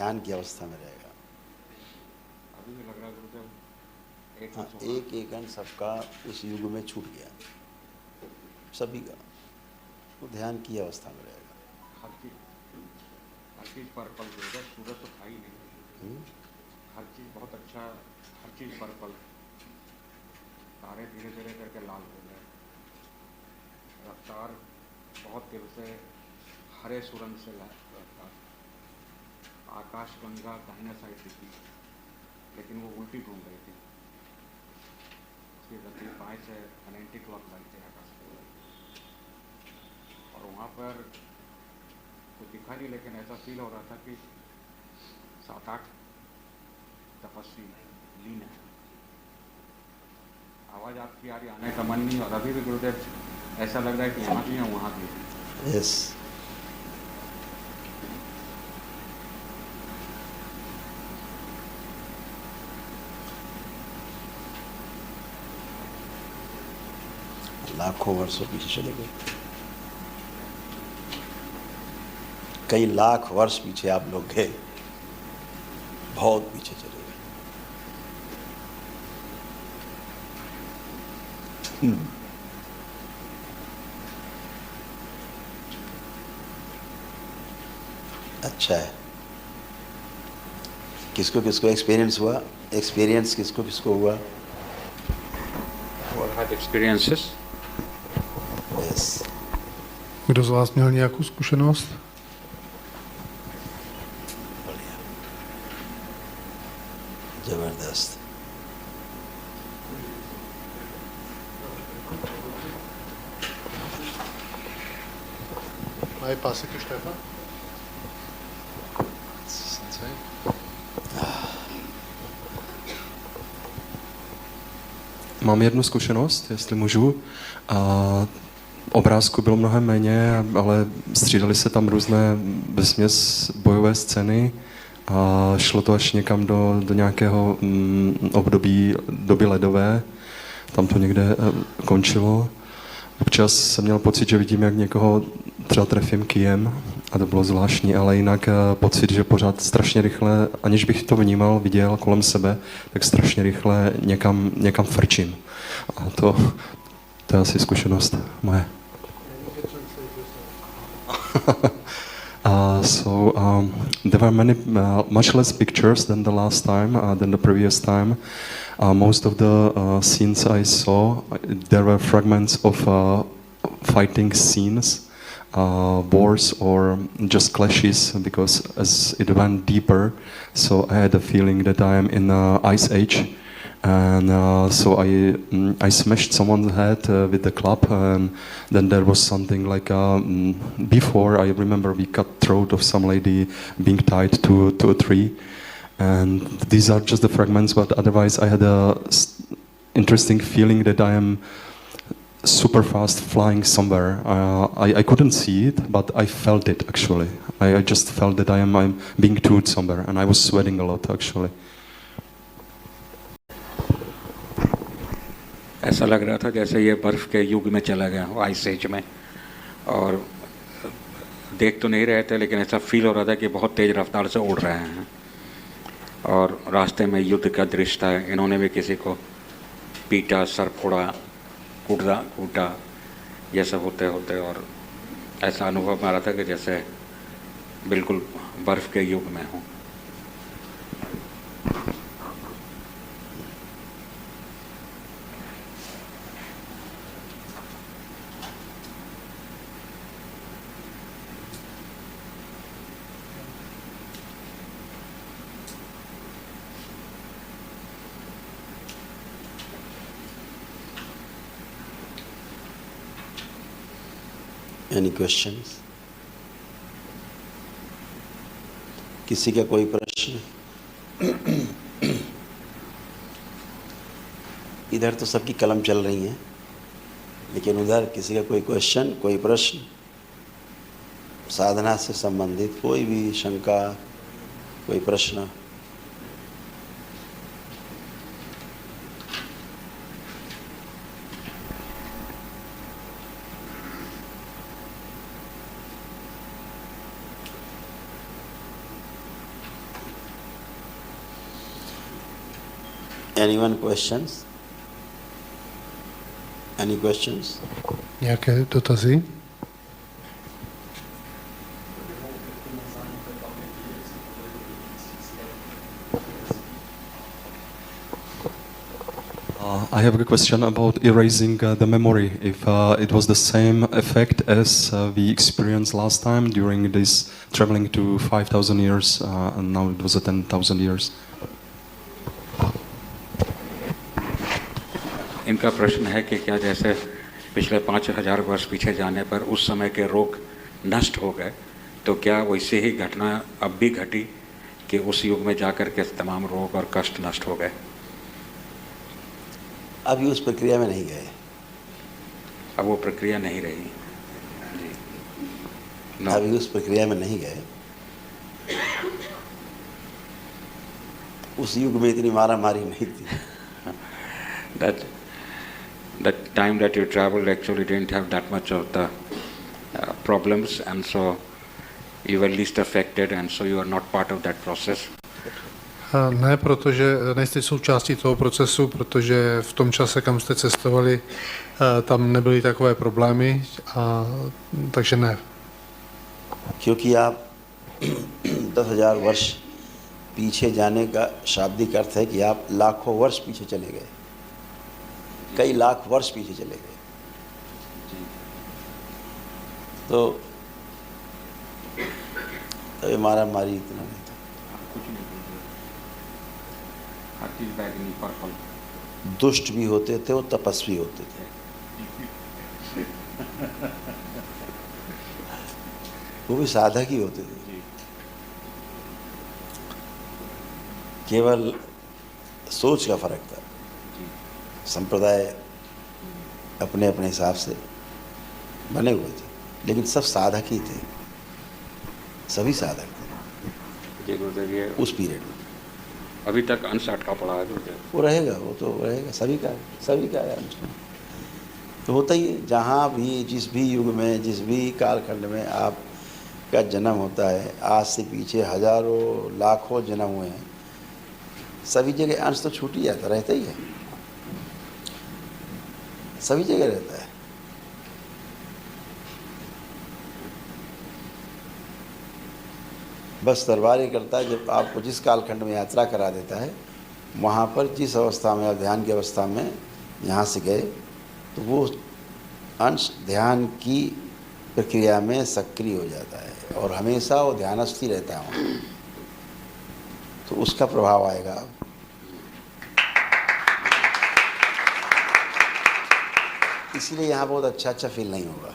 ध्यान की अवस्था में रहेगा। अभी भी लग रहा है गुरुदेव एक हाँ, एक एक अंग सबका उस युग में छूट गया, सभी का, वो ध्यान की अवस्था में रहेगा। हर चीज़ पर पल गुरुदेव, सूरज तो था ही नहीं। हर चीज़ बहुत अच्छा, हर चीज़ पर पल। तारे धीरे धीरे करके लाल हो गए, रफ्तार बहुत तेज से हरे सुरंग से रफ्तार, आकाश गंगा दाहिने साइड दिखी, लेकिन वो उल्टी घूम रही थी। उसकी गति बाएं से 90 क्लॉकवाइज थी आकाश के, और वहाँ पर कुछ दिखा नहीं, लेकिन ऐसा फील हो रहा था कि 7-8 तपस्वी लीन है। आवाज़ आपकी आ रही, आने का मन नहीं, और अभी भी गुरुदेव ऐसा लग रहा है कि यहाँ भी है वहाँ भी है। यस, लाखों वर्षों पीछे चले गए, कई लाख वर्ष पीछे आप लोग गए, बहुत पीछे चले गए। अच्छा है। किसको किसको एक्सपीरियंस हुआ? एक्सपीरियंस किसको किसको हुआ? Or had experiences? Yes. Kdo z vás měl nějakou zkušenost? बढ़िया, जबरदस्त। Mají pásy tu Štefan? Mám jednu zkušenost, jestli můžu. Obrázku bylo mnohem méně, ale střídaly se tam různé vesměs bojové scény a šlo to až někam do nějakého období doby ledové. Tam to někde končilo. Občas jsem měl pocit, že vidím, jak někoho třeba trefím kyjem a to bylo zvláštní, ale jinak pocit, že pořád strašně rychle, aniž bych to vnímal, viděl kolem sebe, tak strašně rychle někam frčím. A to je asi zkušenost moje. There were much less pictures than the last time, than the previous time. Most of the scenes I saw, there were fragments of fighting scenes, wars or just clashes, because as it went deeper, so I had a feeling that I am in Ice Age. And so I smashed someone's head with the club, and then there was something like before I remember we cut throat of some lady being tied to a tree, and these are just the fragments. But otherwise, I had a interesting feeling that I am super fast flying somewhere. I couldn't see it, but I felt it actually. I just felt that I'm being towed somewhere, and I was sweating a lot actually. ऐसा लग रहा था जैसे ये बर्फ़ के युग में चला गया हो, आइस एज में, और देख तो नहीं रहे थे, लेकिन ऐसा फील हो रहा था कि बहुत तेज़ रफ्तार से उड़ रहे हैं, और रास्ते में युद्ध का दृश्य था। इन्होंने भी किसी को पीटा, सर फोड़ा, कूटा, ये सब होते होते, और ऐसा अनुभव आ रहा था कि जैसे बिल्कुल बर्फ़ के युग में हूँ। Any questions? किसी का कोई प्रश्न? इधर तो सबकी कलम चल रही है, लेकिन उधर किसी का कोई क्वेश्चन, कोई प्रश्न, साधना से संबंधित कोई भी शंका, कोई प्रश्न? Anyone questions? Any questions? Nějaké dotazy? I have a question about erasing the memory. If it was the same effect as we experienced last time during this traveling to 5,000 years, and now it was 10,000 years. इनका प्रश्न है कि क्या जैसे पिछले 5,000 वर्ष पीछे जाने पर उस समय के रोग नष्ट हो गए, तो क्या वैसे ही घटना अब भी घटी कि उस युग में जाकर के तमाम रोग और कष्ट नष्ट हो गए? अभी उस प्रक्रिया में नहीं गए। अब वो प्रक्रिया नहीं रही जी। No. अभी उस प्रक्रिया में नहीं गए। उस युग में इतनी मारा मारी नहीं थी। That time that you traveled actually didn't have that much of the problems, and so you were least affected, and so you are not part of that process. Ne, protože nejste součástí toho procesu, protože v tom čase, kam jste cestovali, tam nebyly takové problémy, a takže ne. क्योंकि आप 10,000 वर्ष पीछे जाने का शाब्दिक अर्थ है कि आप लाखों वर्ष पीछे चले गए, कई लाख वर्ष पीछे चले गए। तो ये मारा मारी इतना नहीं था। दुष्ट भी होते थे और तपस्वी होते थे। वो भी साधक ही होते थे। केवल सोच का फर्क था। संप्रदाय अपने अपने हिसाब से बने हुए थे, लेकिन सब साधक ही थे, सभी साधक थे उस पीरियड में। अभी तक अंश अटका पड़ा है गुरुदेव। वो रहेगा, वो तो रहेगा, सभी का है अंश। तो होता ही है, जहाँ भी जिस भी युग में जिस भी कालखंड में आपका जन्म होता है, आज से पीछे हजारों लाखों जन्म हुए हैं, सभी जगह अंश तो छूट ही जाता, रहता ही है, सभी जगह रहता है। बस दरबार ये करता है, जब आपको जिस कालखंड में यात्रा करा देता है, वहाँ पर जिस अवस्था में आप ध्यान की अवस्था में यहाँ से गए, तो वो अंश ध्यान की प्रक्रिया में सक्रिय हो जाता है और हमेशा वो ध्यानस्थ ही रहता है वहाँ, तो उसका प्रभाव आएगा। इसलिए यहाँ बहुत अच्छा फील नहीं होगा।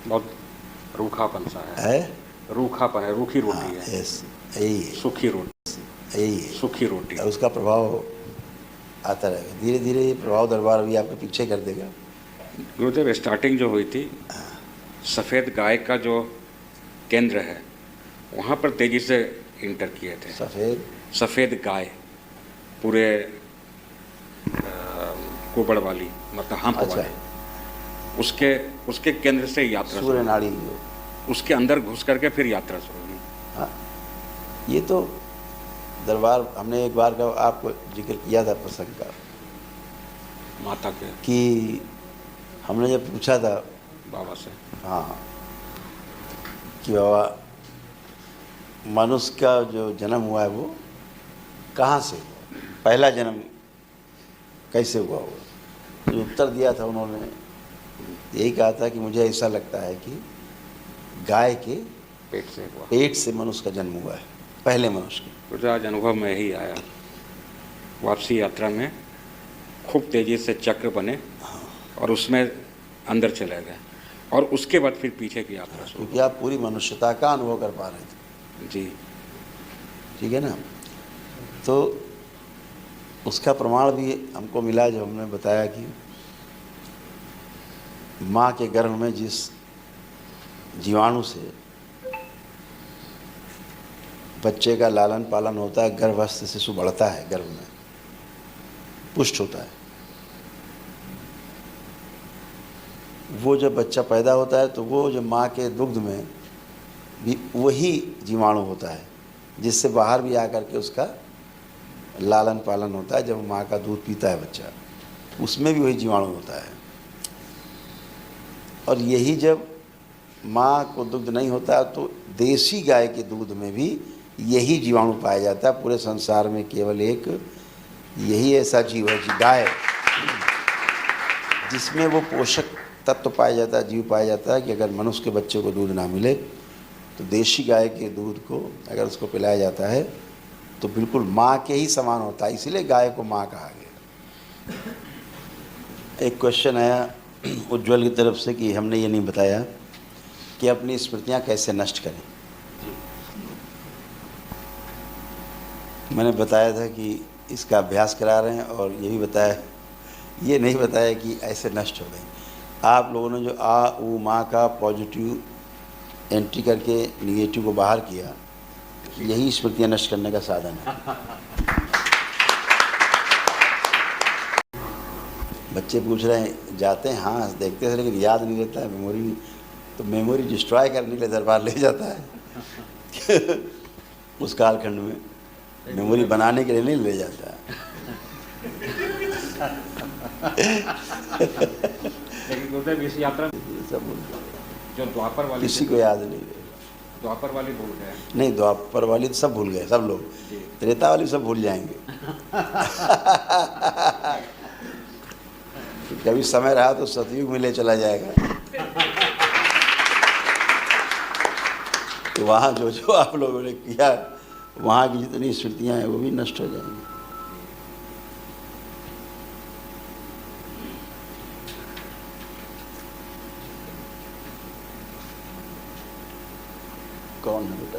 बहुत रूखापन सा है, रूखापन है, रूखी रोटी है। यस, यही है, सूखी रोटी, यही है, सूखी रोटी। और उसका प्रभाव आता रहेगा, धीरे धीरे ये प्रभाव दरबार भी आपके पीछे कर देगा। गुरुदेव, स्टार्टिंग जो हुई थी, सफ़ेद गाय का जो केंद्र है, वहाँ पर तेजी से इंटर किए थे। सफ़ेद गाय पूरे कुबड़ वाली, मतलब हम्प वाली, उसके केंद्र से यात्रा, सूर्य नाड़ी, उसके अंदर घुस करके फिर यात्रा शुरू हुई। हाँ, ये तो दरबार हमने एक बार का आपको जिक्र किया था प्रसंग का, माता के, कि हमने जब पूछा था बाबा से, हाँ, कि बाबा मनुष्य का जो जन्म हुआ है वो कहाँ से हुआ, पहला जन्म कैसे हुआ होगा, जो उत्तर दिया था उन्होंने यही कहा था कि मुझे ऐसा लगता है कि गाय के पेट से मनुष्य का जन्म हुआ है, पहले मनुष्य के। तो आज अनुभव में ही आया, वापसी यात्रा में खूब तेजी से चक्र बने और उसमें अंदर चले गए, और उसके बाद फिर पीछे की यात्रा शुरू। क्योंकि आप पूरी मनुष्यता का अनुभव कर पा रहे थे जी, ठीक है ना। तो उसका प्रमाण भी हमको मिला, जब हमने बताया कि माँ के गर्भ में जिस जीवाणु से बच्चे का लालन पालन होता है, गर्भस्थ शिशु बढ़ता है, गर्भ में पुष्ट होता है, वो जब बच्चा पैदा होता है तो वो जो माँ के दुग्ध में भी वही जीवाणु होता है, जिससे बाहर भी आकर के उसका लालन पालन होता है, जब माँ का दूध पीता है बच्चा, उसमें भी वही जीवाणु होता है। और यही जब माँ को दुग्ध नहीं होता तो देसी गाय के दूध में भी यही जीवाणु पाया जाता है। पूरे संसार में केवल एक यही ऐसा जीव है, गाय, जिसमें वो पोषक तत्व पाया जाता है, जीव पाया जाता है कि अगर मनुष्य के बच्चे को दूध ना मिले तो देशी गाय के दूध को अगर उसको पिलाया जाता है तो बिल्कुल माँ के ही समान होता है, इसीलिए गाय को माँ कहा गया। एक क्वेश्चन आया उज्ज्वल की तरफ से कि हमने ये नहीं बताया कि अपनी स्मृतियाँ कैसे नष्ट करें। मैंने बताया था कि इसका अभ्यास करा रहे हैं, और ये भी बताया, ये नहीं बताया कि ऐसे नष्ट हो गई। आप लोगों ने जो आ उ माँ का पॉजिटिव एंट्री करके निगेटिव को बाहर किया, यही स्मृतियाँ नष्ट करने का साधन है। बच्चे पूछ रहे हैं, जाते हैं हाँ देखते हैं लेकिन याद नहीं रहता है, मेमोरी, तो मेमोरी डिस्ट्रॉय करने के लिए दरबार ले जाता है उस कालखंड में मेमोरी बनाने के लिए नहीं ले जाता है। लेकिन गुरुदेव इस यात्रा में सब जो द्वापर वाली किसी को याद नहीं रहेगा। द्वापर वाली भूल गए। नहीं, द्वापर वाली तो सब भूल गए, सब लोग। त्रेता वाली सब भूल जाएंगे कभी समय रहा तो सतयुग में ले चला जाएगा, तो वहाँ जो जो आप लोगों ने किया, वहाँ की जितनी स्मृतियाँ हैं वो भी नष्ट हो जाएंगी। कौन है बेटा?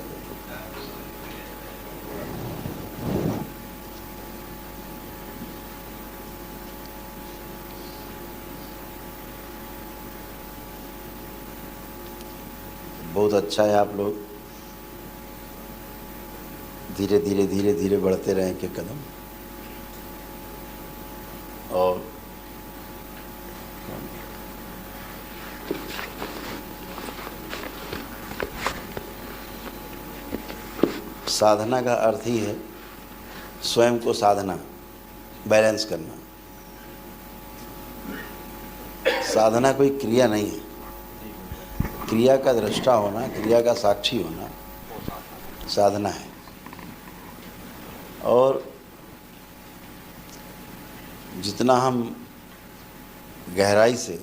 बहुत अच्छा है, आप लोग धीरे धीरे धीरे धीरे बढ़ते रहें के कदम। और साधना का अर्थ ही है स्वयं को साधना, बैलेंस करना। साधना कोई क्रिया नहीं है, क्रिया का दृष्टा होना, क्रिया का साक्षी होना साधना है। और जितना हम गहराई से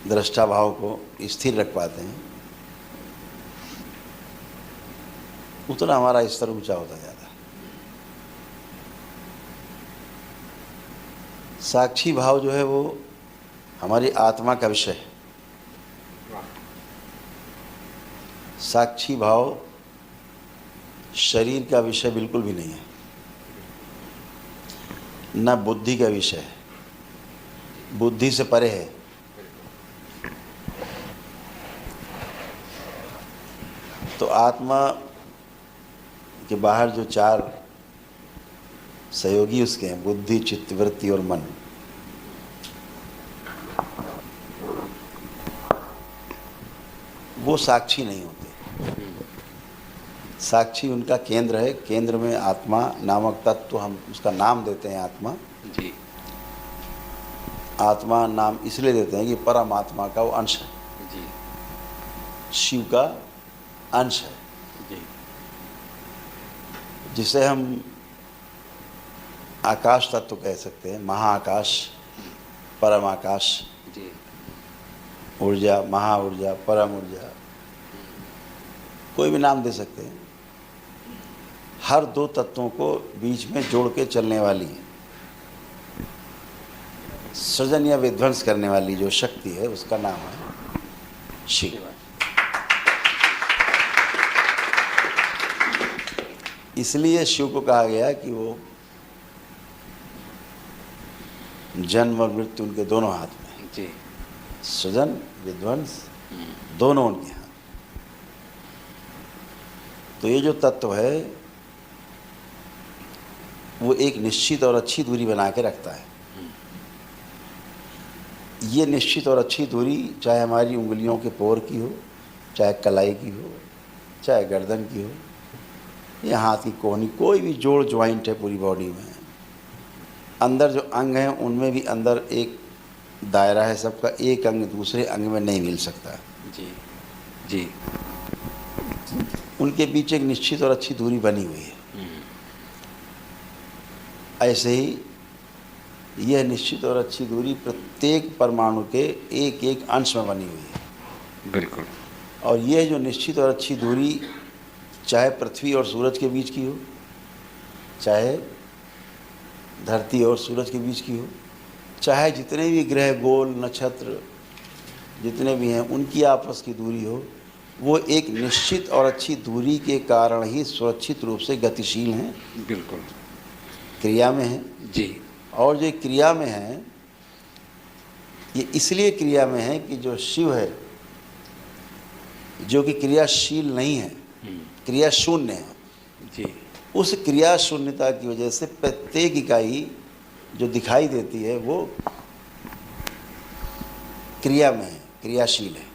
दृष्टा भाव को स्थिर रख पाते हैं, उतना हमारा स्तर ऊंचा होता जाता है। साक्षी भाव जो है वो हमारी आत्मा का विषय है। साक्षी भाव शरीर का विषय बिल्कुल भी नहीं है, न बुद्धि का विषय है, बुद्धि से परे है। तो आत्मा के बाहर जो चार सहयोगी उसके हैं, बुद्धि, चित्त, वृत्ति और मन, वो साक्षी नहीं होते। साक्षी उनका केंद्र है। केंद्र में आत्मा नामक तत्व, हम उसका नाम देते हैं आत्मा जी। आत्मा नाम इसलिए देते हैं कि परमात्मा का वो अंश है जी। शिव का अंश है जी। जिसे हम आकाश तत्व कह सकते हैं, महाआकाश, परम आकाश, जी। ऊर्जा, महा ऊर्जा, परम ऊर्जा, कोई भी नाम दे सकते हैं। हर दो तत्वों को बीच में जोड़ के चलने वाली, सृजन या विध्वंस करने वाली जो शक्ति है उसका नाम है शिव। इसलिए शिव को कहा गया कि वो जन्म और मृत्यु उनके दोनों हाथ में है। जी। सृजन विध्वंस दोनों उनके हाथ। तो ये जो तत्व है वो एक निश्चित और अच्छी दूरी बना के रखता है। ये निश्चित और अच्छी दूरी चाहे हमारी उंगलियों के पोर की हो, चाहे कलाई की हो, चाहे गर्दन की हो, या हाथ की कोहनी, कोई भी जोड़ ज्वाइंट है पूरी बॉडी में, अंदर जो अंग हैं उनमें भी अंदर एक दायरा है सबका, एक अंग दूसरे अंग में नहीं मिल सकता। जी जी। उनके बीच एक निश्चित और अच्छी दूरी बनी हुई है। ऐसे ही यह निश्चित और अच्छी दूरी प्रत्येक परमाणु के एक एक अंश में बनी हुई है। बिल्कुल। और यह जो निश्चित और अच्छी दूरी चाहे पृथ्वी और सूरज के बीच की हो, चाहे धरती और सूरज के बीच की हो, चाहे जितने भी ग्रह गोल नक्षत्र जितने भी हैं उनकी आपस की दूरी हो, वो एक निश्चित और अच्छी दूरी के कारण ही सुरक्षित रूप से गतिशील हैं, बिल्कुल क्रिया में हैं। जी। और जो क्रिया में हैं ये इसलिए क्रिया में है कि जो शिव है, जो कि क्रियाशील नहीं है, क्रिया शून्य है जी। उस क्रिया शून्यता की वजह से प्रत्येक इकाई जो दिखाई देती है वो क्रिया में है, क्रियाशील है।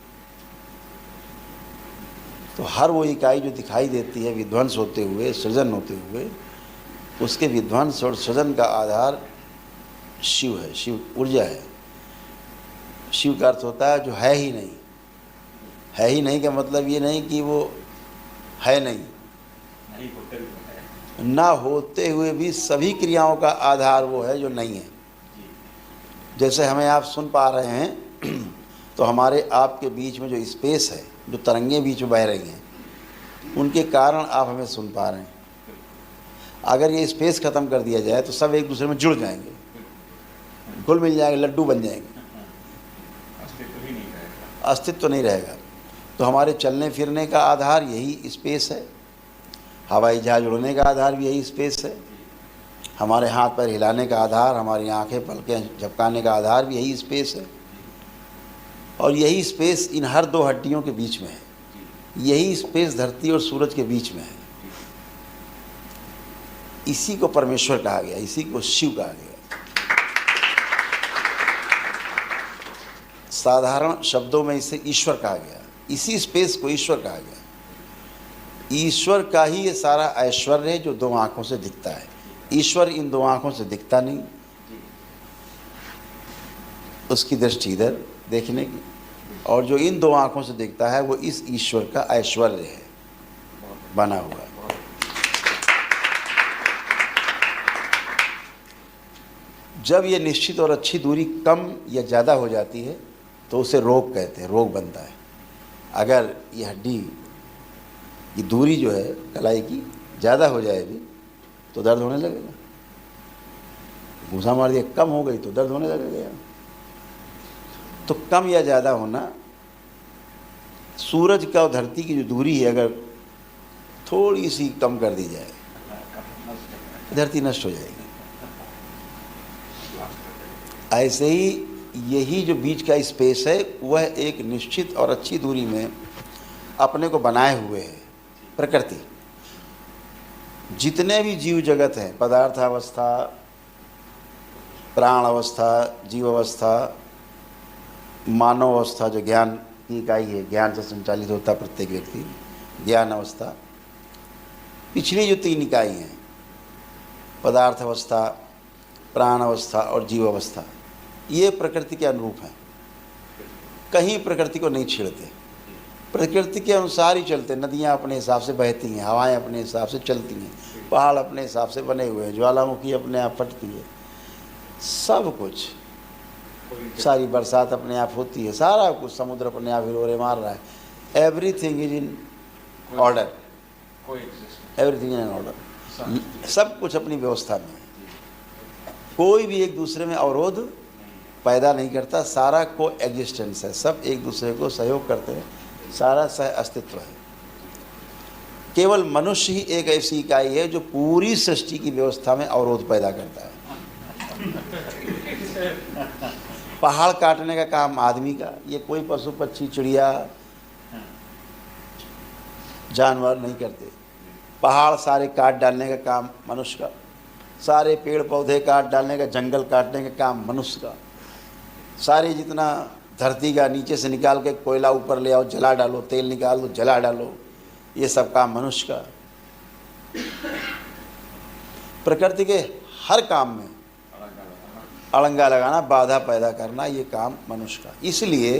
तो हर वो इकाई जो दिखाई देती है विध्वंस होते हुए, सृजन होते हुए, उसके विध्वंस और सृजन का आधार शिव है, शिव ऊर्जा है। शिव का अर्थ होता है जो है ही नहीं। है ही नहीं का मतलब ये नहीं कि वो है नहीं, ना होते हुए भी सभी क्रियाओं का आधार वो है जो नहीं है। जैसे हमें आप सुन पा रहे हैं तो हमारे आपके बीच में जो स्पेस है, जो तरंगें बीच में बह रही हैं, उनके कारण आप हमें सुन पा रहे हैं। अगर ये स्पेस ख़त्म कर दिया जाए तो सब एक दूसरे में जुड़ जाएंगे, घुल मिल जाएंगे, लड्डू बन जाएंगे, अस्तित्व नहीं रहेगा। तो हमारे चलने फिरने का आधार यही स्पेस है, हवाई जहाज उड़ने का आधार भी यही स्पेस है, हमारे हाथ पैर हिलाने का आधार, हमारी आंखें पलकें झपकाने का आधार भी यही स्पेस है। और यही स्पेस इन हर दो हड्डियों के बीच में है, यही स्पेस धरती और सूरज के बीच में है। इसी को परमेश्वर कहा गया, इसी को शिव कहा गया। साधारण शब्दों में इसे ईश्वर कहा गया, इसी स्पेस को ईश्वर कहा गया। ईश्वर का ही ये सारा ऐश्वर्य है जो दो आंखों से दिखता है। ईश्वर इन दो आंखों से दिखता नहीं, उसकी दृष्टि इधर देखने की, और जो इन दो आंखों से दिखता है वो इस ईश्वर का ऐश्वर्य है, बना हुआ है। जब ये निश्चित और अच्छी दूरी कम या ज़्यादा हो जाती है तो उसे रोग कहते हैं, रोग बनता है। अगर ये हड्डी की दूरी जो है कलाई की ज़्यादा हो जाएगी तो दर्द होने लगेगा, घूसा मार दिया कम हो गई तो दर्द होने लगेगा। तो कम या ज़्यादा होना, सूरज का और धरती की जो दूरी है अगर थोड़ी सी कम कर दी जाए, धरती नष्ट हो जाएगी। ऐसे ही यही जो बीच का स्पेस है वह एक निश्चित और अच्छी दूरी में अपने को बनाए हुए है। प्रकृति, जितने भी जीव जगत हैं, पदार्थावस्था, प्राण अवस्था, जीव अवस्था, मानव अवस्था जो ज्ञान की इकाई है, ज्ञान से संचालित होता प्रत्येक व्यक्ति, ज्ञान अवस्था, पिछली जो तीन इकाई हैं, पदार्थ अवस्था, प्राण अवस्था और जीव अवस्था, ये प्रकृति के अनुरूप हैं। कहीं प्रकृति को नहीं छेड़ते, प्रकृति के अनुसार ही चलते। नदियाँ अपने हिसाब से बहती हैं, हवाएं अपने हिसाब से चलती हैं, पहाड़ अपने हिसाब से बने हुए हैं, ज्वालामुखी अपने आप फटती है, सब कुछ, सारी बरसात अपने आप होती है, सारा कुछ, समुद्र अपने आप हिलोरे मार रहा है। Everything is in order, everything in order, सब कुछ अपनी व्यवस्था में है। कोई भी एक दूसरे में अवरोध पैदा नहीं करता, सारा को एग्जिस्टेंस है, सब एक दूसरे को सहयोग करते हैं, सारा सह अस्तित्व है। केवल मनुष्य ही एक ऐसी इकाई है जो पूरी सृष्टि की व्यवस्था में अवरोध पैदा करता है। पहाड़ काटने का काम आदमी का, ये कोई पशु पक्षी चिड़िया जानवर नहीं करते। पहाड़ सारे काट डालने का काम मनुष्य का, सारे पेड़ पौधे काट डालने का, जंगल काटने का काम मनुष्य का, सारे जितना धरती का नीचे से निकाल के कोयला ऊपर ले आओ, जला डालो, तेल निकाल दो, जला डालो, ये सब काम मनुष्य का। प्रकृति के हर काम में अड़ंगा लगाना, बाधा पैदा करना, ये काम मनुष्य का। इसलिए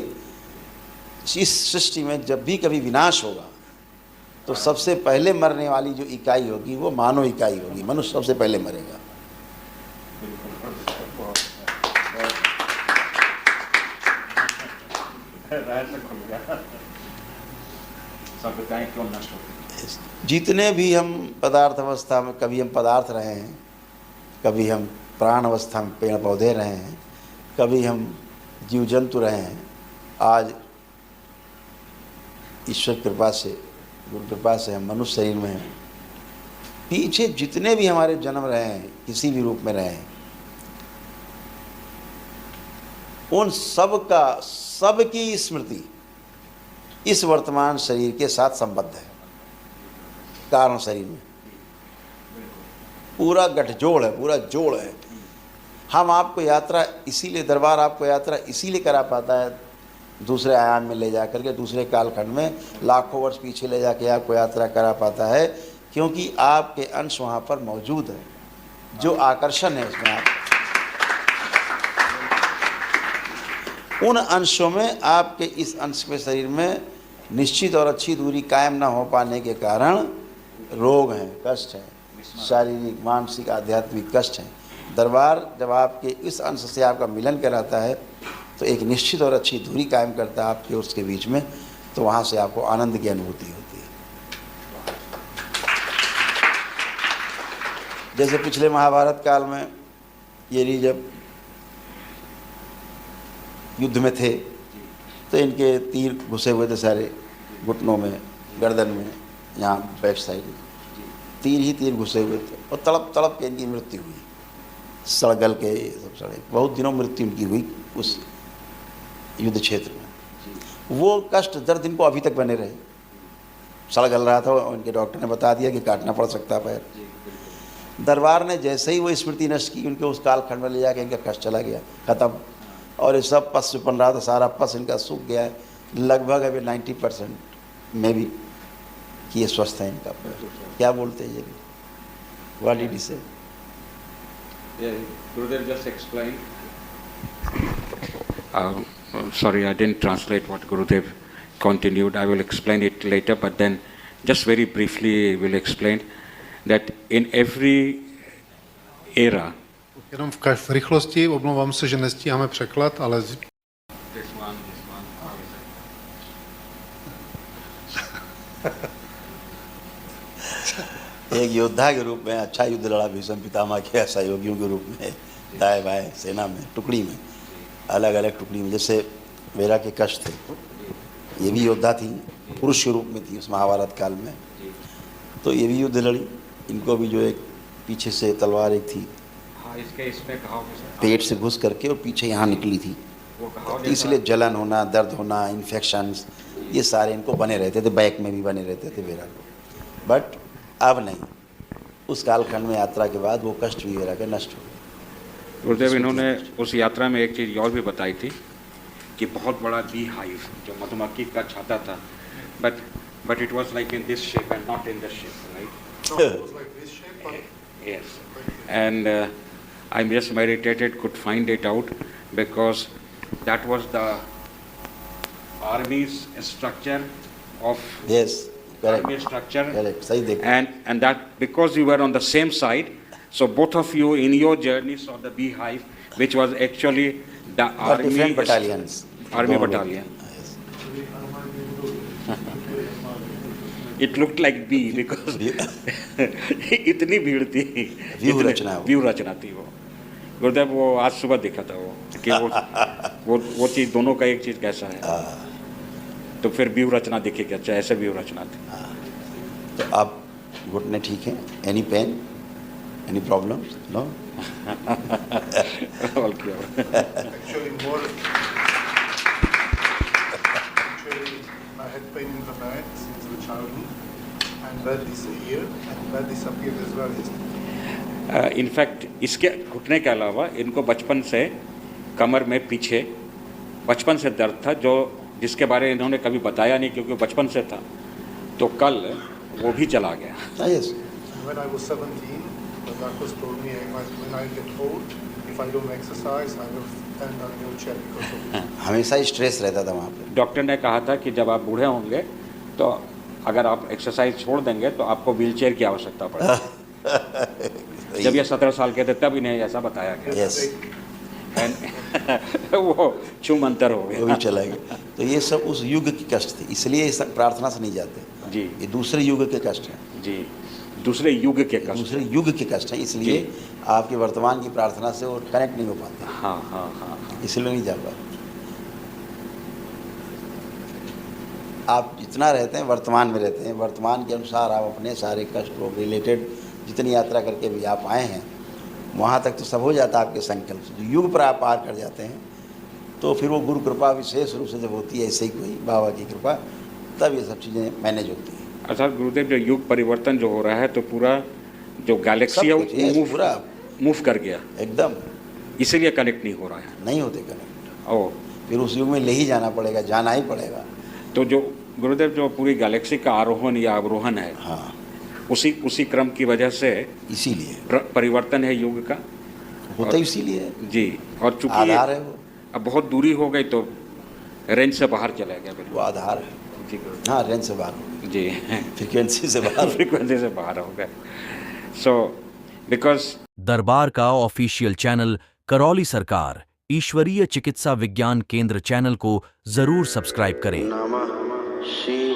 इस सृष्टि में जब भी कभी विनाश होगा तो सबसे पहले मरने वाली जो इकाई होगी वो मानव इकाई होगी। मनुष्य सबसे पहले मरेगा। जितने भी हम पदार्थ अवस्था में, कभी हम पदार्थ रहे हैं, कभी हम प्राण अवस्था में पेड़ पौधे रहे हैं, कभी हम जीव जंतु रहे हैं, आज ईश्वर कृपा से, गुरु कृपा से हम मनुष्य शरीर में हैं। पीछे जितने भी हमारे जन्म रहे हैं, किसी भी रूप में रहे हैं, उन सब की स्मृति इस वर्तमान शरीर के साथ संबद्ध है। कारण शरीर में पूरा गठजोड़ है, पूरा जोड़ है। हम आपको यात्रा इसीलिए, दरबार आपको यात्रा इसीलिए करा पाता है, दूसरे आयाम में ले जा करके, दूसरे कालखंड में लाखों वर्ष पीछे ले जाके आपको यात्रा करा पाता है, क्योंकि आपके अंश वहाँ पर मौजूद है। जो आकर्षण है उसमें, आप उन अंशों में, आपके इस अंश के शरीर में निश्चित और अच्छी दूरी कायम ना हो पाने के कारण रोग हैं, कष्ट हैं, शारीरिक, मानसिक, आध्यात्मिक कष्ट हैं। दरबार जब आपके इस अंश से आपका मिलन कराता है तो एक निश्चित और अच्छी दूरी कायम करता है आपके उसके बीच में, तो वहाँ से आपको आनंद की अनुभूति होती है। जैसे पिछले महाभारत काल में ये जब युद्ध में थे तो इनके तीर घुसे हुए थे सारे घुटनों में, गर्दन में, यहाँ बैक साइड तीर ही तीर घुसे हुए थे, और तड़प तड़प के इनकी मृत्यु हुई। सड़गल के सब सड़े, बहुत दिनों मृत्यु इनकी हुई उस युद्ध क्षेत्र में। वो कष्ट, दर्द इनको अभी तक बने रहे। सड़गल रहा था, उनके डॉक्टर ने बता दिया कि काटना पड़ सकता है पैर। दरबार ने जैसे ही वो स्मृति नष्ट की, उनके उस कालखंड में ले जाके इनका कष्ट चला गया, ख़त्म। और ये सब पस बन रहा था, सारा पस इनका सूख गया है, लगभग अभी 90% में भी कि ये स्वस्थ है इनका पैर। क्या बोलते हैं ये भी? व्हाट डिड ही से? Gurudev just explained. Sorry, I didn't translate what Gurudev continued. I will explain it later, but then just very briefly will explain that in every era. Jenom v rychlosti, omlouvám se, že nestíháme překlad, ale... This one. एक योद्धा के रूप में अच्छा युद्ध लड़ा भीष्म पितामह के सहयोगियों के रूप में, दाएं बाएं सेना में, टुकड़ी में, अलग अलग टुकड़ी में। जैसे मेरा के कष्ट थे, ये भी योद्धा थी, पुरुष के रूप में थी उस महाभारत काल में, तो ये भी युद्ध लड़ी। इनको भी जो एक पीछे से तलवार एक थी, पेट से घुस करके और पीछे यहाँ निकली थी, तो इसलिए जलन होना, दर्द होना, इन्फेक्शंस, ये सारे इनको बने रहते थे, बैक में भी बने रहते थे मेरा को। बट अब नहीं, उस कालखंड में यात्रा के बाद वो कष्ट भी मेरा के नष्ट हो गए। गुरुदेव, इन्होंने उस यात्रा में एक चीज़ और भी बताई थी कि बहुत बड़ा बी हाइव जो मधुमक्खी का छाता था, but it was like in this shape and not in this shape, right? Yes, and I just meditated, could find it out, because that was the army's structure of army structure, correct, सही देखा। and that because you were on the same side, so both of you in your journey saw the beehive, which was actually the army different battalions, army battalion. It looked like bee because इतनी भीड़ थी, view रचना थी वो। गुरुदेव, वो आज सुबह देखा था वो कि वो चीज़, दोनों का एक चीज़ कैसा है, तो फिर व्यू रचना देखी क्या, अच्छा ऐसे व्यू रचना थी। तो अब घुटने ठीक हैं? Any pain, any problem? No? All cure. I had pain in the back since the childhood, and that disappeared, and that disappeared as well yesterday. In fact इसके घुटने के अलावा इनको बचपन से कमर में पीछे बचपन से दर्द था, जो जिसके बारे में इन्होंने कभी बताया नहीं क्योंकि बचपन से था, तो कल वो भी चला गया। Yes. When I was 17, doctors told me when I get old, if I don't exercise, I will end on wheelchair because of it. हमेशा स्ट्रेस रहता था वहाँ पे। डॉक्टर ने कहा था कि जब आप बूढ़े होंगे तो अगर आप एक्सरसाइज छोड़ देंगे तो आपको व्हीलचेयर की आवश्यकता पड़ेगी। जब ये 17 साल के थे तब इन्हें ऐसा बताया गया। यस, वो छूमंतर हो वो भी गया। चला गया। तो ये सब उस युग की कष्ट थी, इसलिए ये सब प्रार्थना से नहीं जाते। जी ये दूसरे युग के कष्ट हैं, जी, दूसरे युग के कष्ट। दूसरे युग के कष्ट हैं, इसलिए जी। आपके वर्तमान की प्रार्थना से वो कनेक्ट नहीं हो पाते, हाँ हाँ हाँ हाँ। इसलिए नहीं जा पाते। आप जितना रहते हैं वर्तमान में रहते हैं, वर्तमान के अनुसार आप अपने सारे कष्ट को रिलेटेड जितनी यात्रा करके भी आप आए हैं वहाँ तक तो सब हो जाता है आपके संकल्प से। जो युग पर आप पार कर जाते हैं तो फिर वो गुरु कृपा विशेष रूप से जब होती है, ऐसे ही कोई बाबा की कृपा, तब ये सब चीज़ें मैनेज होती हैं। अर्थात गुरुदेव जो युग परिवर्तन जो हो रहा है तो पूरा जो गैलेक्सी है सब कुछ ये वो पूरा मूव कर गया, एकदम इसीलिए कनेक्ट नहीं हो रहा है। नहीं होते कनेक्ट, ओ फिर उस युग में ले ही जाना पड़ेगा, जाना ही पड़ेगा। तो जो गुरुदेव जो पूरी गैलेक्सी का आरोहण या अवरोहण है, हाँ, उसी क्रम की वजह से इसीलिए परिवर्तन है युग का। होता ही इसीलिए है, जी, और चूंकि आधार है वो, अब बहुत दूरी हो गई तो रेंज से बाहर चला गया वो बिल्कुल। आधार है। जी गुरुदेव। हाँ, रेंज से बाहर हो गए, जी फ्रिक्वेंसी से बाहर। फ्रीक्वेंसी से बाहर हो गए। सो बिकॉज दरबार का ऑफिशियल चैनल करौली सरकार ईश्वरीय चिकित्सा विज्ञान केंद्र चैनल को जरूर सब्सक्राइब करें। नमः शिवाय।